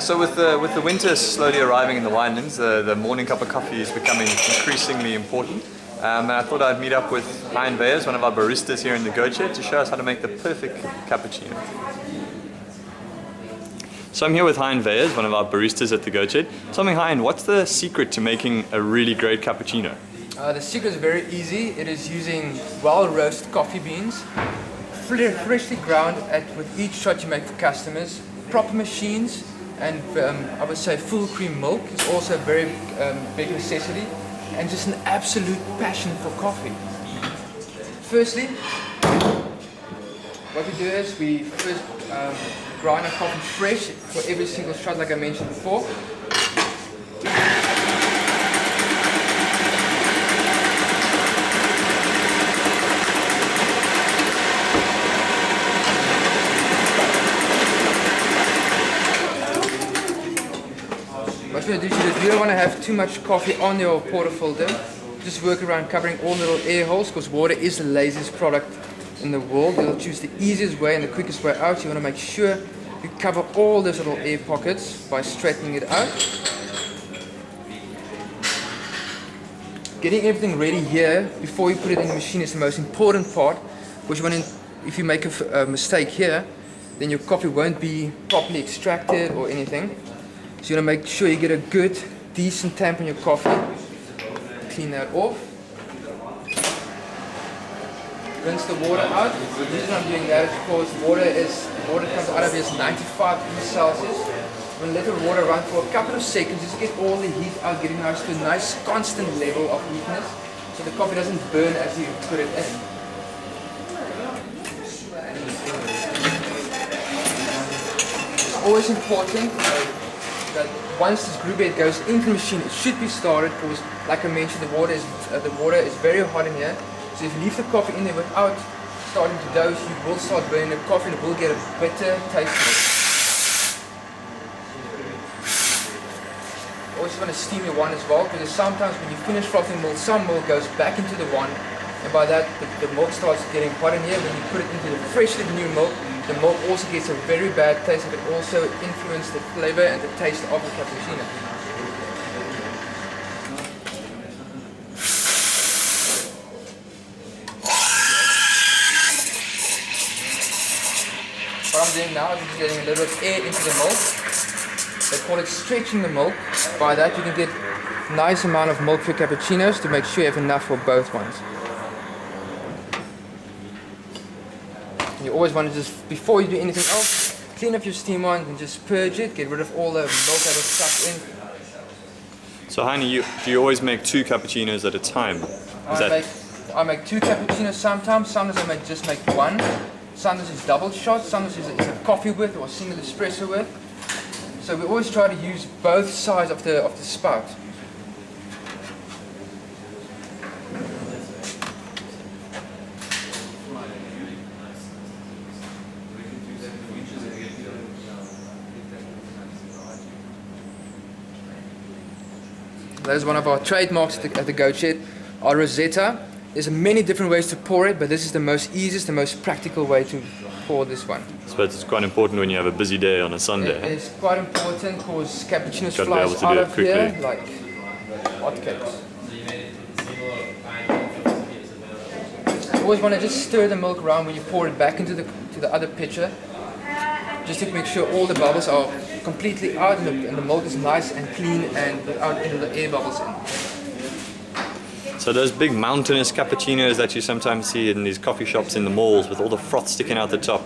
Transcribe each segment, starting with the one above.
So with the winter slowly arriving in the winelands, the morning cup of coffee is becoming increasingly important. And I thought I'd meet up with Hein Weyers, one of our baristas here in the Goatshed, to show us how to make the perfect cappuccino. So I'm here with Hein Weyers, one of our baristas at the Goatshed. Tell me, Hein, what's the secret to making a really great cappuccino? The secret is very easy. It is using well-roasted coffee beans, freshly ground with each shot you make for customers, proper machines, and I would say full cream milk is also a very big necessity, and just an absolute passion for coffee. Firstly, what we do is we first grind our coffee fresh for every single shot, like I mentioned before. What you want to do is you don't want to have too much coffee on your portafilter. Just work around covering all the little air holes, because water is the laziest product in the world. You'll choose the easiest way and the quickest way out. You want to make sure you cover all those little air pockets by straightening it out. Getting everything ready here before you put it in the machine is the most important part, because you want to, if you make a mistake here, then your coffee won't be properly extracted or anything. So you want to make sure you get a good, decent tamp on your coffee. Clean that off. Rinse the water out. The reason I'm doing that is because water comes out of here is 95 degrees Celsius. I'm going to let the water run for a couple of seconds just to get all the heat out, getting us to a nice constant level of heatness, so the coffee doesn't burn as you put it in. It's always important that once this brew bed goes into the machine, it should be started, because, like I mentioned, the water is very hot in here. So if you leave the coffee in there without starting to dose, you will start burning the coffee and it will get a bitter taste to it. Always want to steam your wine as well, because sometimes when you finish frothing milk, some milk goes back into the wine, and by that the milk starts getting hot in here. When you put it into the freshly new milk, the milk also gets a very bad taste, and it can also influence the flavor and the taste of the cappuccino. What I'm doing now is just getting a little bit of air into the milk. They call it stretching the milk. By that you can get a nice amount of milk for your cappuccinos to make sure you have enough for both ones. You always want to just, before you do anything else, clean up your steam wine and just purge it, get rid of all the milk that was stuck in. So Hein, do you always make 2 cappuccinos at a time? I make 2 cappuccinos sometimes I just make 1. Sometimes it's double shot, sometimes it's a coffee with or a single espresso with. So we always try to use both sides of the spout. That is one of our trademarks at the Goatshed, our Rosetta. There's many different ways to pour it, but this is the most easiest, the most practical way to pour this one. I suppose it's quite important when you have a busy day on a Sunday. It's quite important because cappuccinos fly out of here like hotcakes. You always want to just stir the milk around when you pour it back into the other pitcher, just to make sure all the bubbles are completely out and the milk is nice and clean and without any of the air bubbles in. So those big mountainous cappuccinos that you sometimes see in these coffee shops in the malls with all the froth sticking out the top,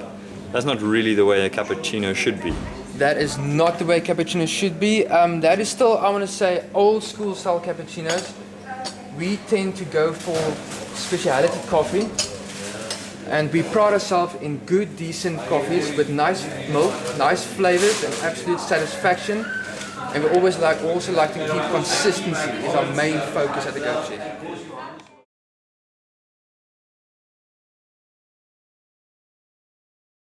that's not really the way a cappuccino should be. That is not the way cappuccinos should be. That is still, I want to say, old school style cappuccinos. We tend to go for specialty coffee, and we pride ourselves in good, decent coffees with nice milk, nice flavors and absolute satisfaction. And we always also like to keep consistency is our main focus at the Goatshed.